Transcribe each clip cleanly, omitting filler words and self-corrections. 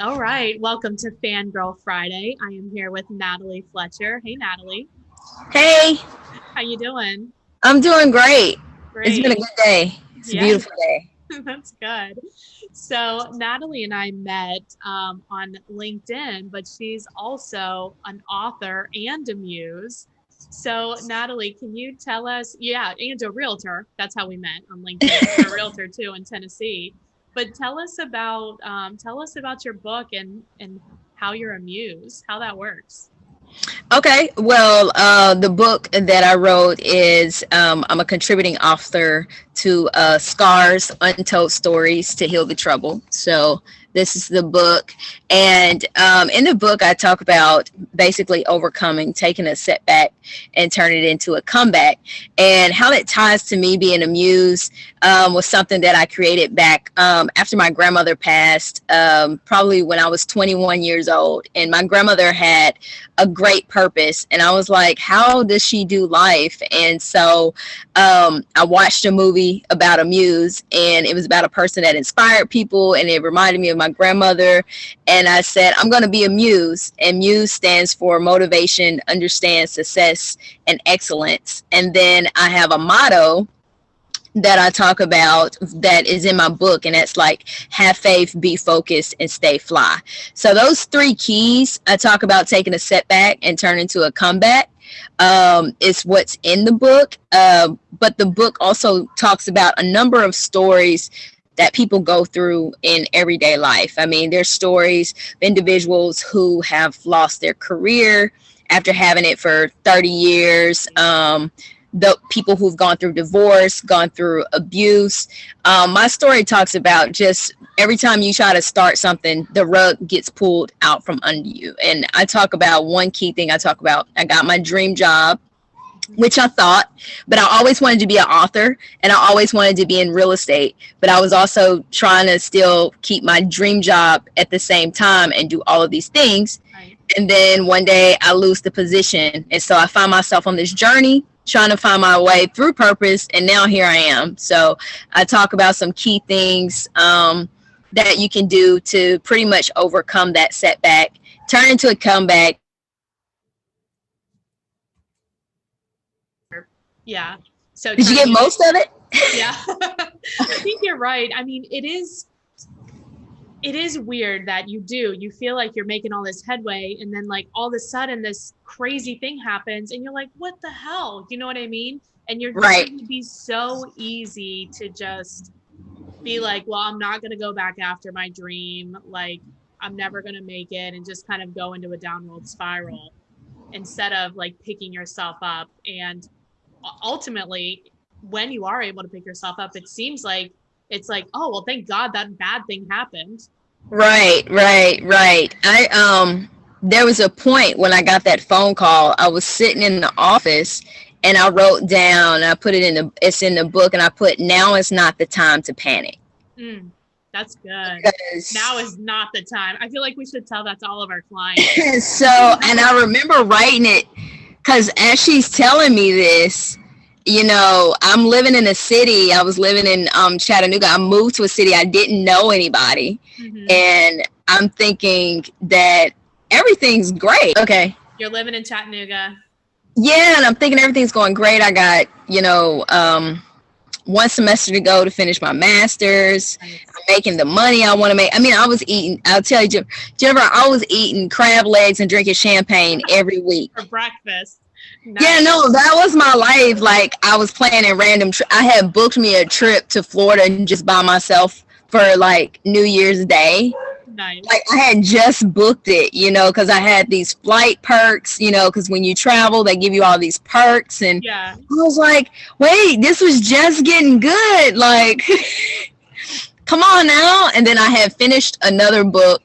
All right, welcome to Fangirl Friday. I am here with Natalie Fletcher. Hey, Natalie, Hey, how you doing? I'm doing great. It's been a Great. good day. It's a Yeah, beautiful day. that's good. So Natalie and I met on LinkedIn, but she's also an author and a muse. So Natalie, can you tell us? Yeah, and a realtor. That's how we met on LinkedIn. You're a realtor too in Tennessee. But tell us about your book and how you're a muse, how that works. Okay, well, the book that I wrote is I'm a contributing author to Scars Untold Stories to Heal the Trouble. So, this is the book. And in the book, I talk about basically overcoming, taking a setback and turning it into a comeback. And how that ties to me being a muse was something that I created back after my grandmother passed, probably when I was 21 years old. And my grandmother had a great purpose. And I was like, how does she do life? And so I watched a movie about a muse, and it was about a person that inspired people, and it reminded me of my grandmother. And I said, I'm going to be a muse. And muse stands for motivation, understand, success, and excellence. And then I have a motto that I talk about that is in my book, and that's like have faith, be focused, and stay fly. So those three keys I talk about taking a setback and turn into a comeback is what's in the book. But the book also talks about a number of stories that people go through in everyday life. I mean, there's stories of individuals who have lost their career after having it for 30 years. The people who've gone through divorce, gone through abuse. My story talks about just every time you try to start something, the rug gets pulled out from under you. And I talk about one key thing. I got my dream job, Mhm. which I thought, but I always wanted to be an author, and I always wanted to be in real estate. But I was also trying to still keep my dream job at the same time and do all of these things. Right. And then one day I lose the position. And so I find myself on this journey trying to find my way through purpose. And now here I am. So I talk about some key things that you can do to pretty much overcome that setback, turn into a comeback, Yeah. So did you get turning it, most of it? yeah. I think you're right. I mean, it is weird that you feel like you're making all this headway and then like all of a sudden this crazy thing happens and you're like, what the hell? You know what I mean? And Right. it would be so easy to just be like, well, I'm not going to go back after my dream. Like, I'm never going to make it, and just kind of go into a downward spiral instead of like picking yourself up. And ultimately, when you are able to pick yourself up, it seems like it's like, oh, well, thank God that bad thing happened. Right. There was a point when I got that phone call. I was sitting in the office and I wrote down, I put it in it's in the book, and I put, now is not the time to panic. Mm, that's good. Now Because is not the time. I feel like we should tell that to all of our clients. so, and I remember writing it because as she's telling me this, I'm living in a city. I was living in Chattanooga. I moved to a city. I didn't know anybody. Hmm. And I'm thinking that everything's great. Okay. You're living in Chattanooga. Yeah, and I'm thinking everything's going great. I got, one semester to go to finish my master's. Nice. I'm making the money I want to make. I mean, I'll tell you, Jennifer, I was eating crab legs and drinking champagne every week. For breakfast. Yeah, Nice. no, that was my life. Like, I was planning I had booked me a trip to Florida and just by myself for like New Year's Day. Like, Nice. I had just booked it, because I had these flight perks, because when you travel, they give you all these perks. And Yeah. I was like, wait, this was just getting good. Like, come on now. And then I had finished another book,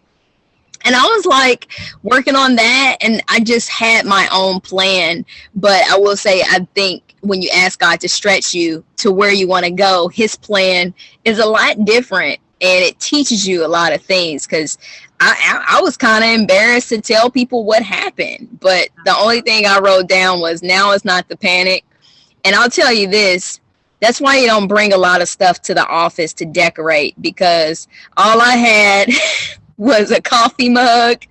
and I was like working on that, and I just had my own plan. But I will say, I think when you ask God to stretch you to where you want to go, his plan is a lot different, and it teaches you a lot of things. Because I was kind of embarrassed to tell people what happened, but the only thing I wrote down was, now is not the panic. And I'll tell you this, that's why you don't bring a lot of stuff to the office to decorate, because all I had was a coffee mug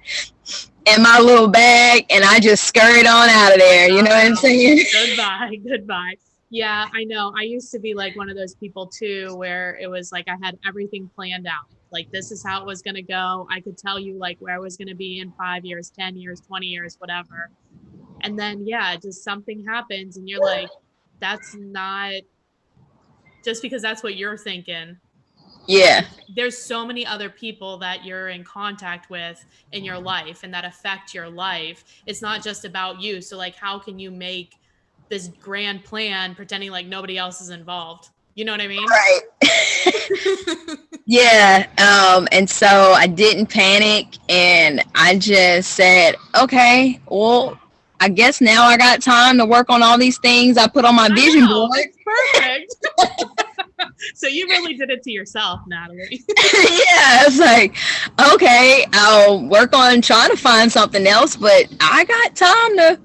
and my little bag, and I just scurried on out of there. You know what I'm saying? Goodbye, goodbye. Yeah, I know. I used to be like one of those people too, where it was like I had everything planned out. Like this is how it was going to go. I could tell you like where I was going to be in 5 years, 10 years, 20 years, whatever. And then, yeah, just something happens and you're like, that's not just because that's what you're thinking. Yeah. There's so many other people that you're in contact with in your life and that affect your life. It's not just about you. So like, how can you make this grand plan pretending like nobody else is involved? You know what I mean? Right. Yeah. And so I didn't panic, and I just said, okay, well, I guess now I got time to work on all these things I put on my vision board. It's perfect. So you really did it to yourself, Natalie. Yeah, it's like, okay, I'll work on trying to find something else, but I got time to,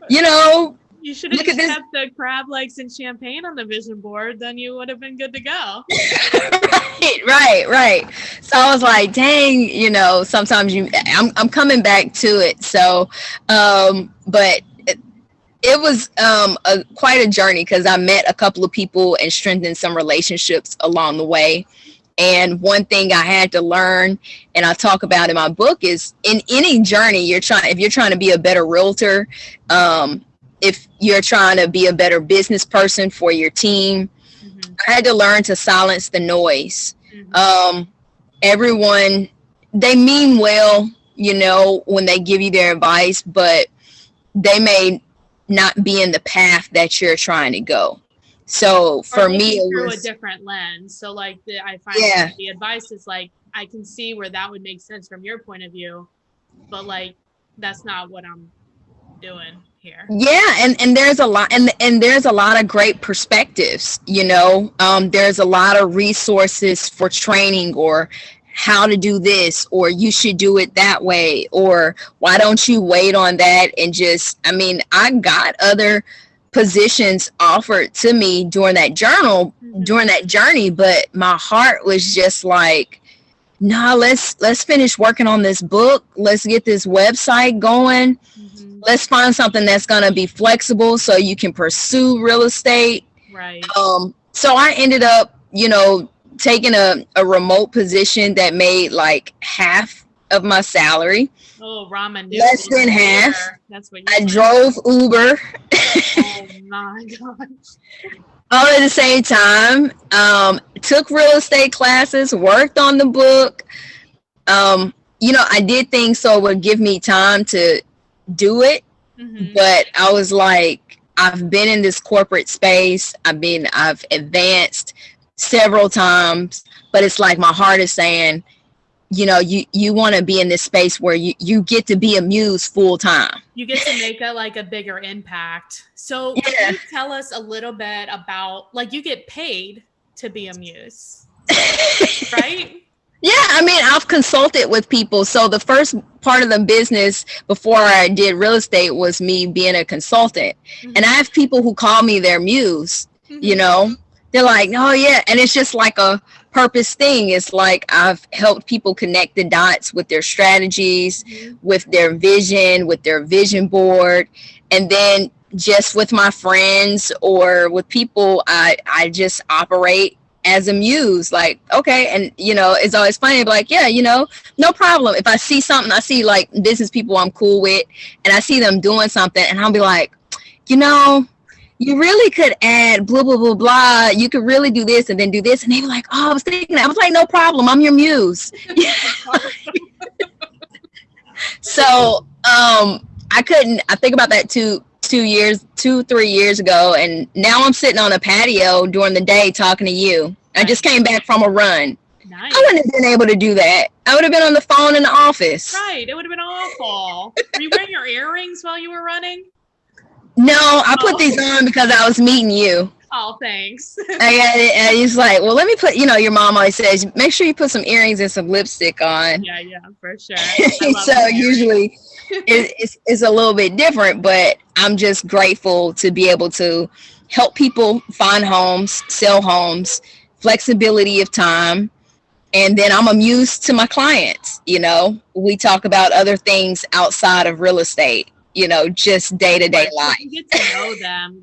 You should have just kept the crab legs and champagne on the vision board, then you would have been good to go. Right. So I was like, dang, sometimes I'm coming back to it. So, but it was quite a journey, because I met a couple of people and strengthened some relationships along the way. And one thing I had to learn, and I talk about in my book, is in any journey if you're trying to be a better realtor, if you're trying to be a better business person for your team, mm-hmm. I had to learn to silence the noise. Mm-hmm. Everyone, they mean well, when they give you their advice, but they may not be in the path that you're trying to go. So for me, it was through a different lens. So like I find that the advice is like, I can see where that would make sense from your point of view, but like, that's not what I'm doing here. Yeah. And there's a lot, and there's a lot of great perspectives, there's a lot of resources for training, or how to do this, or you should do it that way, or why don't you wait on that and I got other positions offered to me during that journey, but my heart was just like, no, let's finish working on this book. Let's get this website going. Mm-hmm. Let's find something that's going to be flexible so you can pursue real estate. Right. So I ended up, taking a remote position that made like half of my salary. Oh, ramen. Less than half. That's what I drove Uber. Oh my gosh. All at the same time. Took real estate classes, worked on the book. I did things so it would give me time to do it. Mm-hmm. But I was like, I've been in this corporate space. I've advanced several times, but it's like my heart is saying, you want to be in this space where you get to be a muse full time. You get to make a bigger impact. So can you tell us a little bit about, like, you get paid to be a muse, right? Yeah, I've consulted with people. So the first part of the business before I did real estate was me being a consultant. Mm-hmm. And I have people who call me their muse, mm-hmm. They're like, oh yeah. And it's just like a purpose thing. It's like I've helped people connect the dots with their strategies, mm-hmm. with their vision board. And then just with my friends or with people, I just operate as a muse. Like, okay. And, it's always funny. Like, yeah, no problem. If I see something, I see like business people I'm cool with, and I see them doing something, and I'll be like, you really could add blah, blah, blah, blah. You could really do this and then do this. And they were like, oh, I was thinking that. I was like, no problem. I'm your muse. So I think about that 3 years ago. And now I'm sitting on a patio during the day talking to you. I just came back from a run. Nice. I wouldn't have been able to do that. I would have been on the phone in the office. Right. It would have been awful. Were you wearing your earrings while you were running? No, I put these on because I was meeting you. Oh, thanks. And he's like, well, let me put, your mom always says, make sure you put some earrings and some lipstick on. Yeah, for sure. So usually it's a little bit different, but I'm just grateful to be able to help people find homes, sell homes, flexibility of time, And then I'm a muse to my clients. We talk about other things outside of real estate, just Of day-to-day course, because you get life. to know them,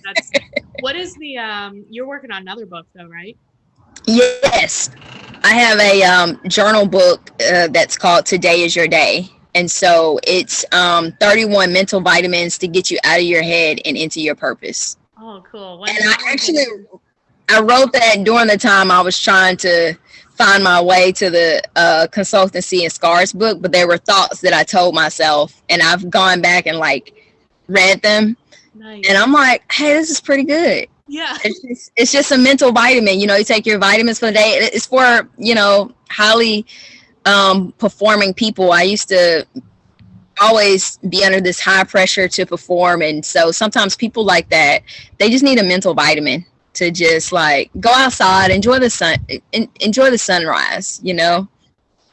that's what is the you're working on another book though, right? Yes, I have a journal book that's called Today is Your Day. And so it's 31 mental vitamins to get you out of your head and into your purpose. Oh, cool. And When's I that one actually coming? I wrote that during the time I was trying to find my way to the consultancy and scars book, but there were thoughts that I told myself, and I've gone back and like read them, and Nice. I'm like, hey, this is pretty good. Yeah. It's just a mental vitamin. You take your vitamins for the day. It's for highly performing people. I used to always be under this high pressure to perform, and so sometimes people like that, they just need a mental vitamin to just like go outside, enjoy the sun, enjoy the sunrise.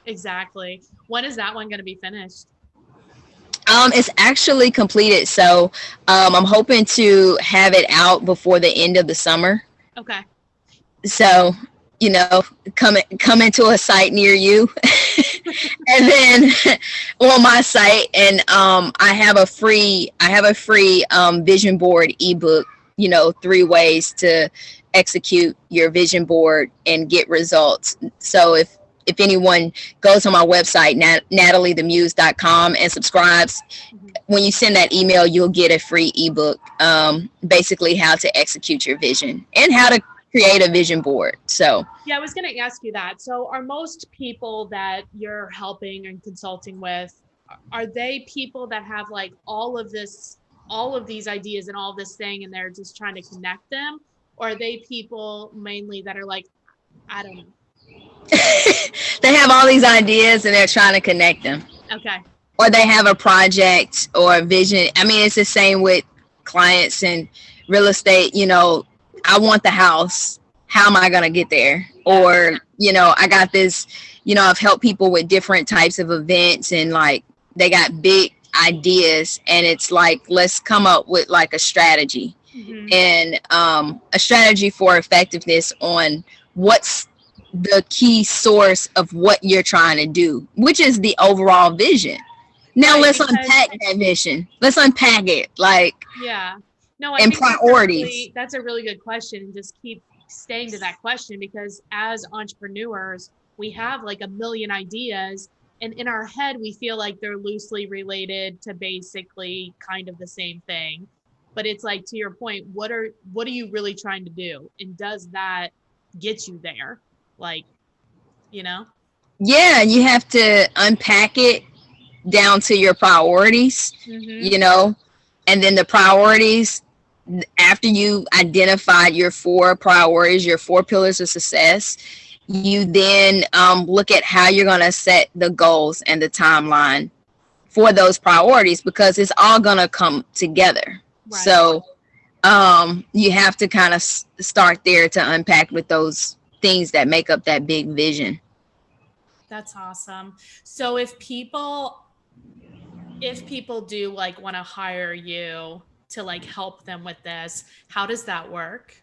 Exactly. When is that one going to be finished? It's actually completed, so I'm hoping to have it out before the end of the summer. Okay. So you know come into a site near you and then on my site, and I have a free vision board ebook, 3 ways to execute your vision board and get results. So if anyone goes on my website, natalietheMuse.com, and subscribes, Mhm. when you send that email, you'll get a free ebook, basically how to execute your vision and how to create a vision board. So Yeah, I was going to ask you that. So, are most people that you're helping and consulting with, are they people that have like all of these ideas and all this thing, and they're just trying to connect them? Or are they people mainly that are like, I don't know. they have all these ideas and they're trying to connect them, Okay. or they have a project or a vision. I mean, it's the same with clients and real estate. I want the house. How am I going to get there? Yeah. Or, I got this, I've helped people with different types of events, and like they got big ideas, and it's like, let's come up with like a strategy, Hmm. and a strategy for effectiveness on what's the key source of what you're trying to do, which is the overall vision. Now Right. let's Because unpack that vision. Let's unpack it, like, yeah. No, I in think priorities. that's a really good question, and just keep staying to that question because as entrepreneurs, we have like a million ideas, and in our head we feel like they're loosely related to basically kind of the same thing. But it's like, to your point, what are you really trying to do? And does that get you there? Like, you know? Yeah, you have to unpack it down to your priorities, you Mhm. know, and then the priorities, after you identified your 4 priorities, your 4 pillars of success, you then look at how you're going to set the goals and the timeline for those priorities, because it's all going to come together. Right. So you have to kind of start there to unpack with those things that make up that big vision. That's awesome. So if people do like want to hire you to like help them with this, how does that work?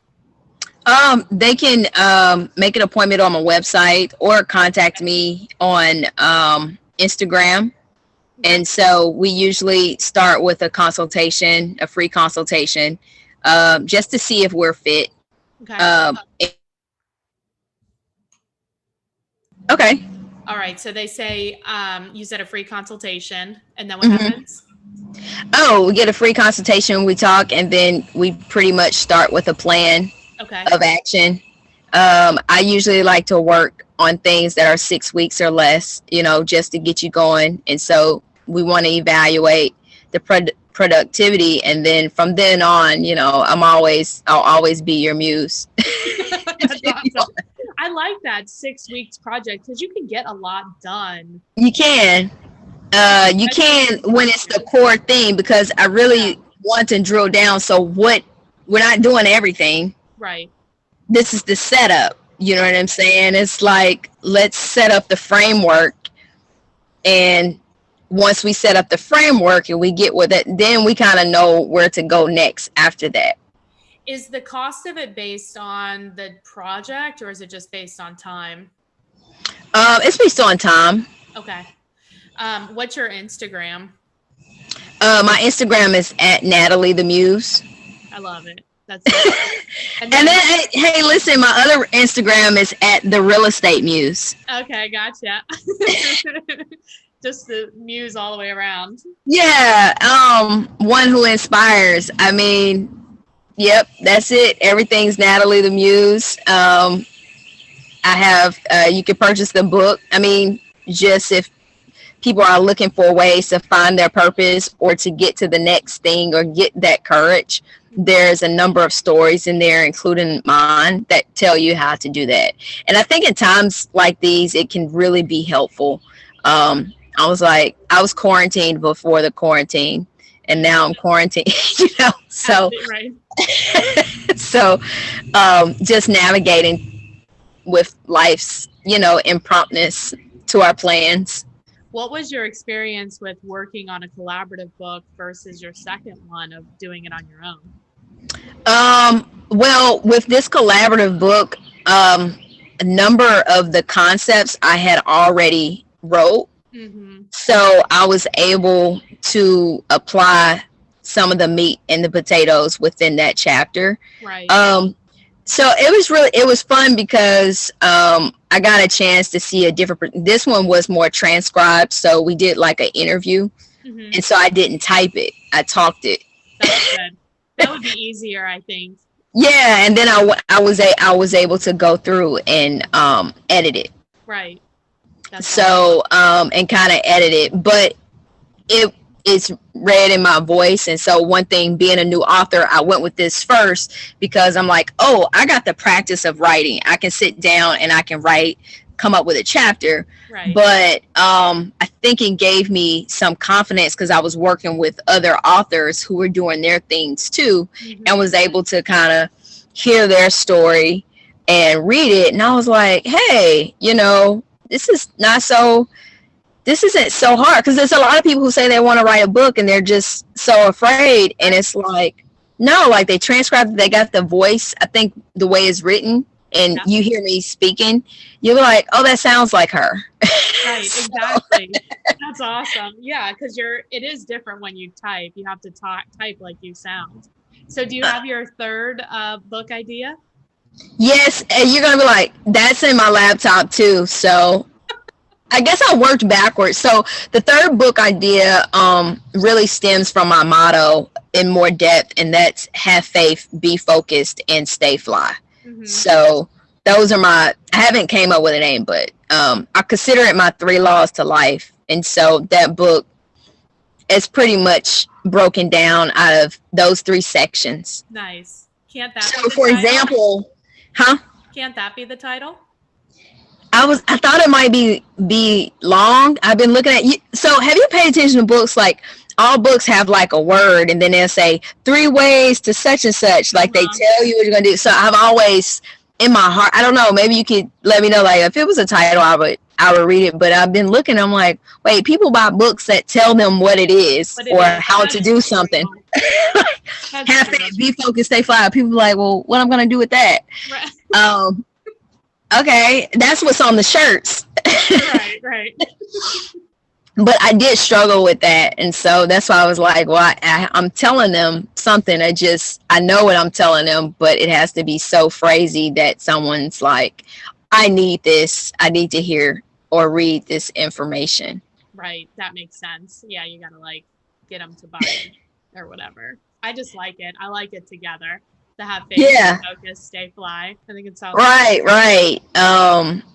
They can make an appointment on my website or contact me on Instagram. Okay. And so we usually start with a consultation, a free consultation, just to see if we're fit. Okay. Um, okay. All right. So they say you said a free consultation, and then what Hmm. happens? Oh, we get a free consultation, we talk, and then we pretty much start with a plan Okay. of action. I usually like to work on things that are 6 weeks or less, just to get you going. And so we want to evaluate the productivity, and then from then on, I'll always be your muse. That's awesome. I like that 6 weeks project because you can get a lot done, You can, you especially can in when it's the market. core thing, because I Yeah. really want to drill down. So what, we're not doing everything. Right. This is the setup. You know what I'm saying? It's like, let's set up the framework, and once we set up the framework and we get with it, then we kind of know where to go next after that. Is the cost of it based on the project or is it just based on time? It's based on time. Okay. What's your Instagram? My Instagram is at Natalie the Muse. I love it. That's so cool. And And then, then, hey, listen, my other Instagram is at the Real Estate Muse. okay, gotcha. Just the muse all the way around. Yeah, one who inspires. I mean, yep, that's it. Everything's Natalie the Muse. I have, you can purchase the book. I mean, just if people are looking for ways to find their purpose or to get to the next thing or get that courage, there's a number of stories in there, including mine, that tell you how to do that. And I think in times like these, it can really be helpful. I was quarantined before the quarantine, and now I'm quarantined, so, Right. so, just navigating with life's, impromptness to our plans. What was your experience with working on a collaborative book versus your second one of doing it on your own? Well, with this collaborative book, a number of the concepts I had already wrote. Mm-hmm. So I was able to apply some of the meat and the potatoes within that chapter. Right. So it was fun because I got a chance to see a different. This one was more transcribed, so we did like an interview, Mm-hmm. and so I didn't type it; I talked it. That's good. That would be easier, I think. Yeah, and then I was able to go through and edit it. Right. That's So and kind of edit it, but it is read in my voice. And so one thing, being a new author, I went with this first because I'm like, oh, I got the practice of writing. I can sit down and I can write, come up with a chapter. right. But I think it gave me some confidence because I was working with other authors who were doing their things too, Mm-hmm. and was able to kind of hear their story and read it. And I was like, hey, this is not so, this isn't so hard, because there's a lot of people who say they want to write a book and they're just so afraid. And it's like, no, like they transcribed it, they got the voice. I think the way it's written, and Yeah. you hear me speaking, you're like, oh, that sounds like her. Right, exactly. That's awesome. Yeah, because it is different when you type. You have to type like you sound. So do you have your third book idea? Yes, and you're gonna be like, that's in my laptop too. So I guess I worked backwards. So the third book idea really stems from my motto in more depth, and that's have faith, be focused, and stay fly. Mm-hmm. So those are I haven't came up with a name, but I consider it my 3 laws to life. And so that book is pretty much broken down out of those 3 sections. Nice. Can't that So be the for title? example, huh? Can't that be the title? I thought it might be long. I've been looking at you. So have you paid attention to books? Like all books have like a word, and then they'll say 3 ways to such and such. Like they tell you what you're gonna do. So I've always, in my heart, I don't know, maybe you could let me know, like if it was a title, I would read it. But I've been looking, I'm like, wait, people buy books that tell them what it is or how to do something. Have faith, be focused, stay fly. People are like, well, what I'm gonna do with that? Right. Okay, that's what's on the shirts. Right. But I did struggle with that, and so that's why I was like, well, I'm telling them something. I know what I'm telling them, but it has to be so phrasey that someone's like, I need this. I need to hear or read this information. Right. That makes sense. Yeah, you gotta like get them to buy it or whatever. I just like it. I like it together. To have faith, Yeah. focus, stay fly. I think it sounds Right.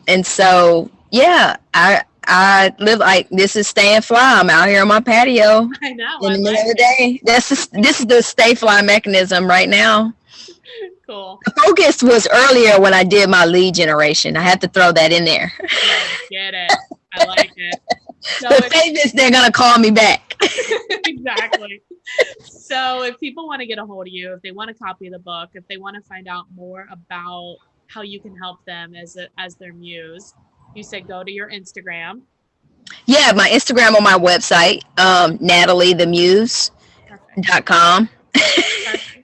And so yeah, I live like, this is staying fly. I'm out here on my patio I know. in the I middle like of the day. This is the stay fly mechanism right now. it. Cool. The focus was earlier when I did my lead generation. I had to throw that in there. Get it. I like it. So The faith is they're gonna call me back. exactly. So if people want to get a hold of you, if they want to copy the book, if they want to find out more about how you can help them as their muse, you said go to your Instagram. Yeah, my Instagram on my website, NatalieTheMuse.com. Perfect.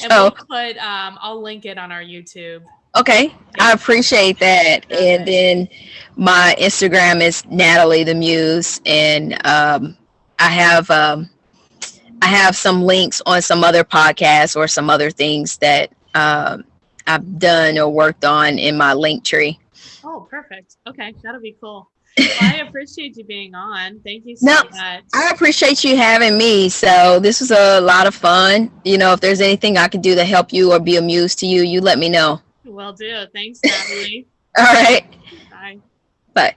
And So- we'll put I'll link it on our YouTube Okay, I Yeah. appreciate that. All And right. then my Instagram is Natalie the Muse, and I have um, I have some links on some other podcasts or some other things that I've done or worked on in my link tree. Oh, perfect. Okay, that'll be cool. Well, I appreciate you being on. Thank you so No, much. I appreciate you having me. So this was a lot of fun. You know, if there's anything I can do to help you or be of use to you, you let me know. Will do. Thanks, Natalie. All right. Bye. Bye.